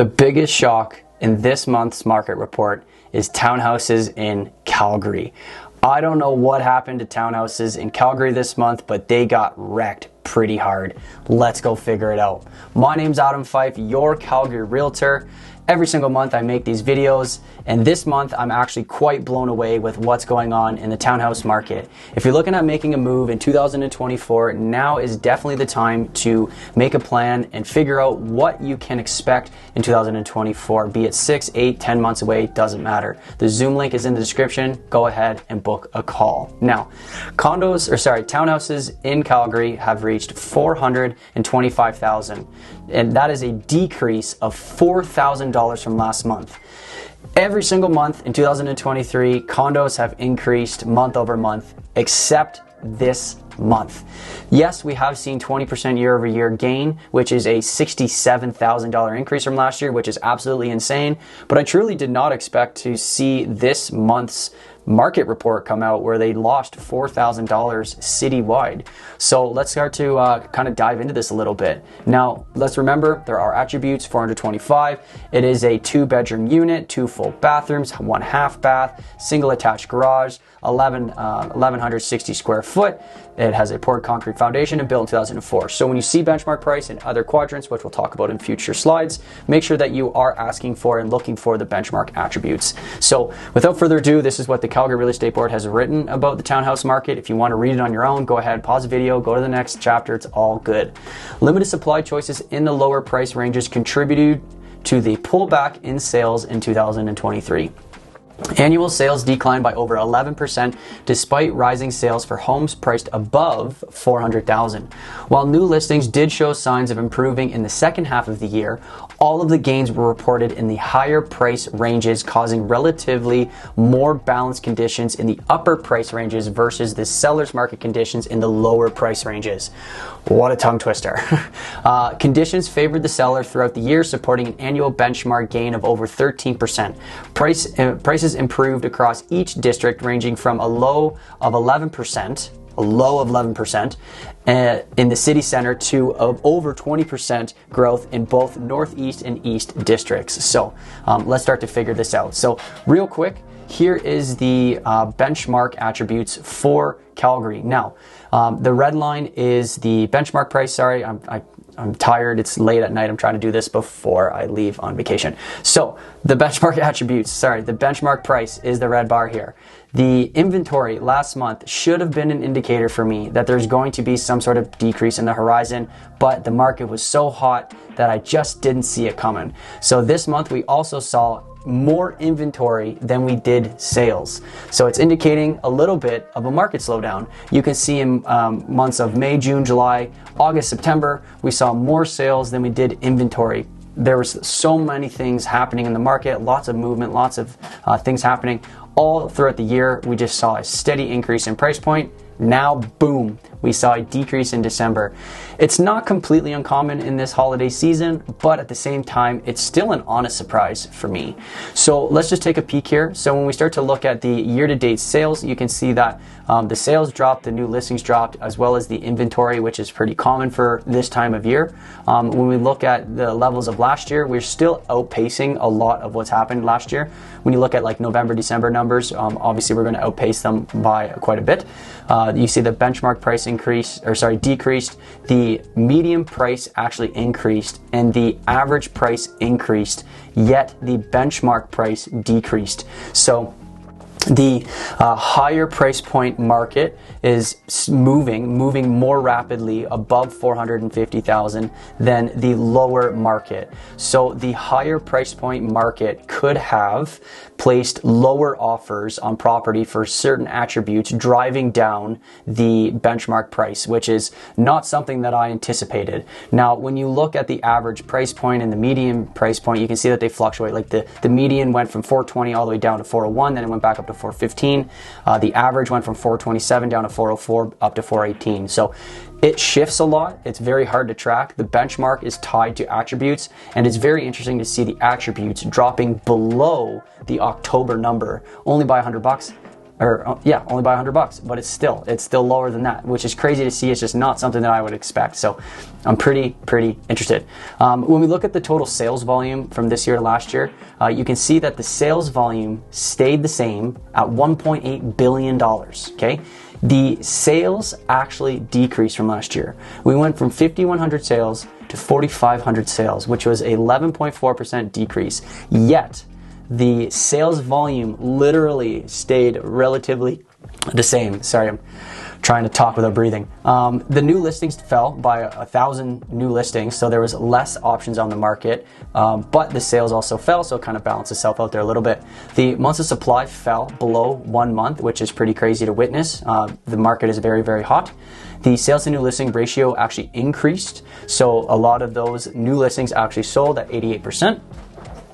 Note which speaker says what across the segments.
Speaker 1: The biggest shock in this month's market report is townhouses in Calgary. I don't know what happened to townhouses in Calgary this month, but they got wrecked pretty hard. Let's go figure it out. My name's Fyfe, your Calgary Realtor. Every single month I make these videos, and this month I'm actually quite blown away with what's going on in the townhouse market. If you're looking at making a move in 2024, now is definitely the time to make a plan and figure out what you can expect in 2024, be it 6, 8, 10 months away, doesn't matter. The Zoom link is in the description. Go ahead and book a call. Now, townhouses in Calgary have reached 425,000, and that is a decrease of $4,000 from last month. Every single month in 2023, condos have increased month over month, except this month. Yes, we have seen 20% year over year gain, which is a $67,000 increase from last year, which is absolutely insane. But I truly did not expect to see this month's market report come out where they lost $4,000 citywide. So let's start to kind of dive into this a little bit. Now, let's remember there are attributes. 425. It is a 2-bedroom unit, 2 full bathrooms, 1 half bath, single attached garage, 1,160 square foot. It has a poured concrete foundation and built in 2004. So when you see benchmark price in other quadrants, which we'll talk about in future slides, make sure that you are asking for and looking for the benchmark attributes. So without further ado, this is what the Calgary Real Estate Board has written about the townhouse market. If you want to read it on your own, go ahead, pause the video, go to the next chapter. It's all good. Limited supply choices in the lower price ranges contributed to the pullback in sales in 2023. Annual sales declined by over 11% despite rising sales for homes priced above $400,000. While new listings did show signs of improving in the second half of the year, all of the gains were reported in the higher price ranges, causing relatively more balanced conditions in the upper price ranges versus the seller's market conditions in the lower price ranges. What a tongue twister. Conditions favored the seller throughout the year, supporting an annual benchmark gain of over 13%. Prices improved across each district, ranging from a low of 11% in the city center to over 20% growth in both northeast and east districts. So let's start to figure this out. So real quick, here is the benchmark attributes for Calgary. Now, the red line is the benchmark price. Sorry, I'm tired. It's late at night. I'm trying to do this before I leave on vacation. So the benchmark attributes, the benchmark price is the red bar here. The inventory last month should have been an indicator for me that there's going to be some sort of decrease in the horizon, but the market was so hot that I just didn't see it coming. So this month we also saw more inventory than we did sales. So it's indicating a little bit of a market slowdown. You can see in months of May, June, July, August, September, we saw more sales than we did inventory. There was so many things happening in the market, lots of movement, lots of things happening. All throughout the year, we just saw a steady increase in price point. Now, boom, we saw a decrease in December. It's not completely uncommon in this holiday season, but at the same time, it's still an honest surprise for me. So let's just take a peek here. So when we start to look at the year-to-date sales, you can see that the sales dropped, the new listings dropped, as well as the inventory, which is pretty common for this time of year. When we look at the levels of last year, we're still outpacing a lot of what's happened last year. When you look at like November, December numbers, obviously we're going to outpace them by quite a bit. You see the benchmark price decreased, the median price actually increased, and the average price increased, yet the benchmark price decreased. So the higher price point market is moving more rapidly above 450,000 than the lower market. So the higher price point market could have placed lower offers on property for certain attributes, driving down the benchmark price, which is not something that I anticipated. Now, when you look at the average price point and the median price point, you can see that they fluctuate. Like the median went from 420 all the way down to 401, then it went back up to 415. The average went from 427 down to 404 up to 418. So it shifts a lot. It's very hard to track. The benchmark is tied to attributes, and it's very interesting to see the attributes dropping below the October number only by $100. only by $100, but it's still lower than that, which is crazy to see. It's just not something that I would expect. So I'm pretty interested. When we look at the total sales volume from this year to last year, you can see that the sales volume stayed the same at $1.8 billion, okay? The sales actually decreased from last year. We went from 5,100 sales to 4,500 sales, which was a 11.4% decrease. Yet, the sales volume literally stayed relatively the same. Sorry, I'm trying to talk without breathing. The new listings fell by 1,000 new listings, so there was less options on the market, but the sales also fell, so it kind of balanced itself out there a little bit. The months of supply fell below 1 month, which is pretty crazy to witness. The market is very hot. The sales to new listing ratio actually increased, so a lot of those new listings actually sold at 88%.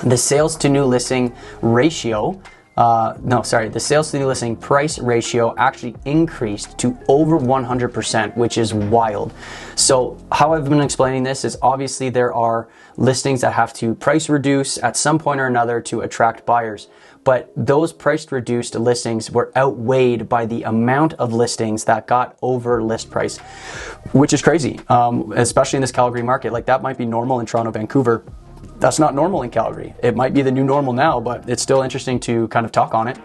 Speaker 1: The sales to new listing ratio, the sales to new listing price ratio actually increased to over 100%, which is wild. So how I've been explaining this is obviously there are listings that have to price reduce at some point or another to attract buyers. But those price reduced listings were outweighed by the amount of listings that got over list price, which is crazy, especially in this Calgary market. Like that might be normal in Toronto, Vancouver. That's not normal in Calgary. It might be the new normal now, but it's still interesting to kind of talk on it.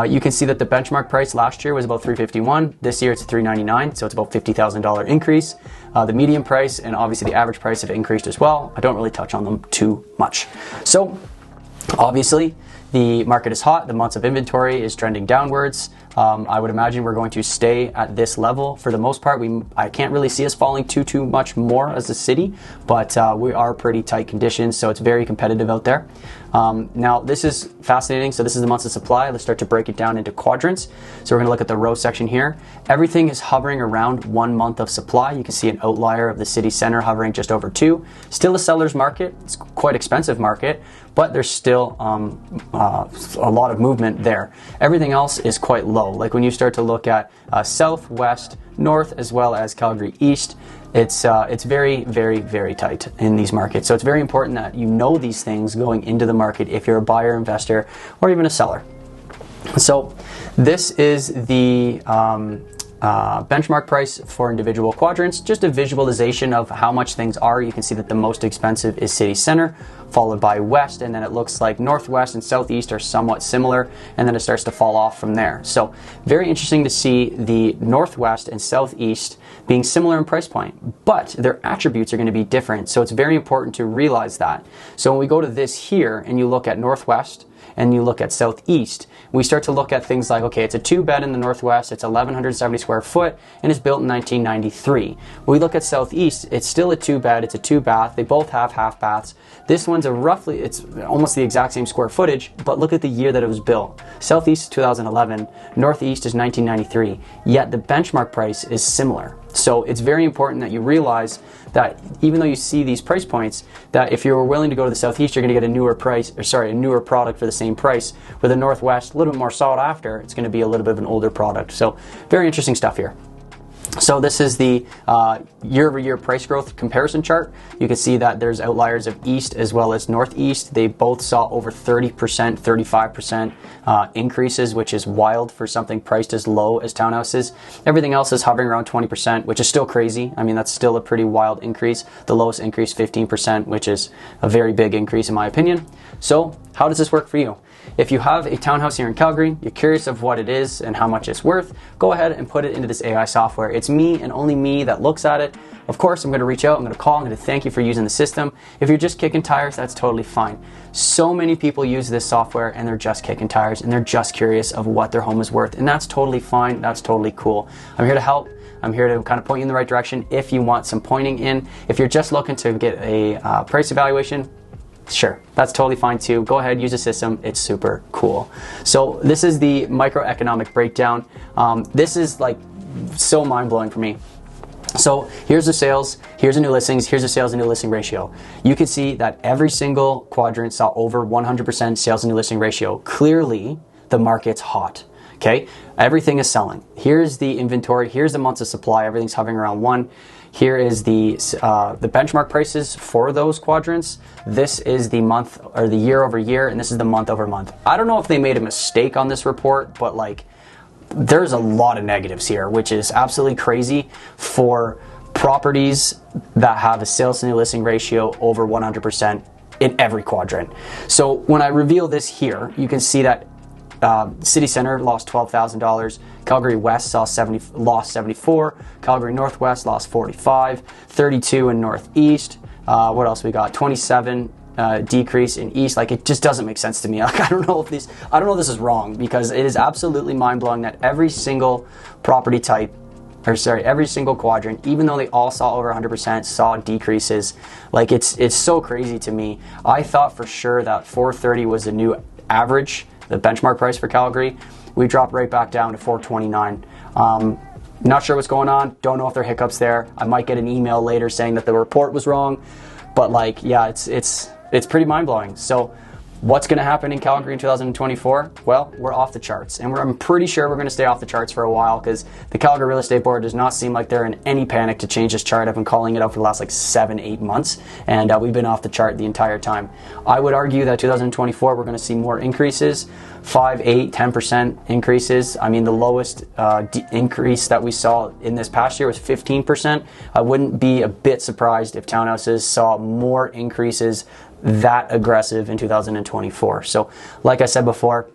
Speaker 1: You can see that the benchmark price last year was about $351. This year it's $399, so it's about $50,000 increase. The median price and obviously the average price have increased as well. I don't really touch on them too much. So obviously the market is hot. The months of inventory is trending downwards. I would imagine we're going to stay at this level for the most part. I can't really see us falling too much more as a city, but we are pretty tight conditions, so it's very competitive out there. Now this is fascinating. So this is the months of supply. Let's start to break it down into quadrants. So we're going to look at the row section here. Everything is hovering around 1 month of supply. You can see an outlier of the city center hovering just over 2. Still a seller's market. It's quite expensive market, but there's still a lot of movement there. Everything else is quite low. Like when you start to look at south, west, north, as well as Calgary East, it's very tight in these markets. So it's very important that you know these things going into the market if you're a buyer, investor, or even a seller. So this is the benchmark price for individual quadrants, just a visualization of how much things are. You can see that the most expensive is city center, followed by west, and then it looks like northwest and southeast are somewhat similar, and then it starts to fall off from there. So very interesting to see the northwest and southeast being similar in price point, but their attributes are going to be different. So it's very important to realize that. So when we go to this here and you look at northwest and you look at southeast, we start to look at things like, okay, it's a 2-bed in the northwest, it's 1,170 square foot, and it's built in 1993. When we look at southeast, it's still a 2-bed, it's a 2-bath, they both have half baths. This one's it's almost the exact same square footage, but look at the year that it was built. Southeast is 2011, northeast is 1993, yet the benchmark price is similar. So it's very important that you realize that even though you see these price points, that if you're willing to go to the southeast, you're going to get a newer product for the same price. With the northwest, a little bit more sought after, it's going to be a little bit of an older product. So very interesting stuff here. So this is the year-over-year price growth comparison chart. You can see that there's outliers of east as well as northeast. They both saw over 30%, 35% increases, which is wild for something priced as low as townhouses. Everything else is hovering around 20%, which is still crazy. I mean, that's still a pretty wild increase. The lowest increase, 15%, which is a very big increase in my opinion. So how does this work for you? If you have a townhouse here in Calgary, you're curious of what it is and how much it's worth, go ahead and put it into this AI software. It's me and only me that looks at it. Of course, I'm going to reach out, I'm going to call, I'm going to thank you for using the system. If you're just kicking tires, that's totally fine. So many people use this software and they're just kicking tires and they're just curious of what their home is worth, and that's totally fine, that's totally cool. I'm here to help. I'm here to kind of point you in the right direction if you want some pointing in. If you're just looking to get a price evaluation, sure, that's totally fine too. Go ahead, use the system. It's super cool. So this is the microeconomic breakdown. This is like so mind-blowing for me. So here's the sales, here's the new listings, here's the sales and new listing ratio. You can see that every single quadrant saw over 100% sales and new listing ratio. Clearly, the market's hot. Okay, everything is selling. Here's the inventory, here's the months of supply, everything's hovering around 1. Here is the benchmark prices for those quadrants. This is the month or the year over year, and this is the month over month. I don't know if they made a mistake on this report, but like, there's a lot of negatives here, which is absolutely crazy for properties that have a sales to new listing ratio over 100% in every quadrant. So when I reveal this here, you can see that City Center lost $12,000, Calgary West lost 74, Calgary Northwest lost 45, 32 in Northeast. What else we got? 27 decrease in East. Like, it just doesn't make sense to me. Like, I don't know if this is wrong, because it is absolutely mind-blowing that every single property type, every single quadrant, even though they all saw over 100%, saw decreases. Like, it's so crazy to me. I thought for sure that 430 was the new average, the benchmark price for Calgary. We dropped right back down to 429. Not sure what's going on. Don't know if there are hiccups there. I might get an email later saying that the report was wrong. But like, yeah, it's pretty mind-blowing. So what's going to happen in Calgary in 2024? Well, we're off the charts, and I'm pretty sure we're going to stay off the charts for a while, because the Calgary Real Estate Board does not seem like they're in any panic to change this chart. I've been calling it out for the last like 7-8 months, and we've been off the chart the entire time. I would argue that 2024 we're going to see more increases, 5, 8, 10% increases. I mean, the lowest increase that we saw in this past year was 15%. I wouldn't be a bit surprised if townhouses saw more increases that aggressive in 2024. So like I said before,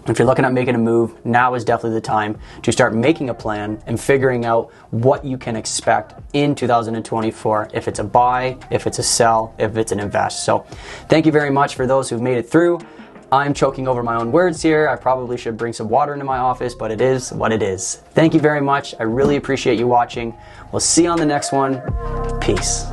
Speaker 1: if you're looking at making a move, now is definitely the time to start making a plan and figuring out what you can expect in 2024, if it's a buy, if it's a sell, if it's an invest. So thank you very much for those who've made it through. I'm choking over my own words here. I probably should bring some water into my office, but it is what it is. Thank you very much. I really appreciate you watching. We'll see you on the next one. Peace.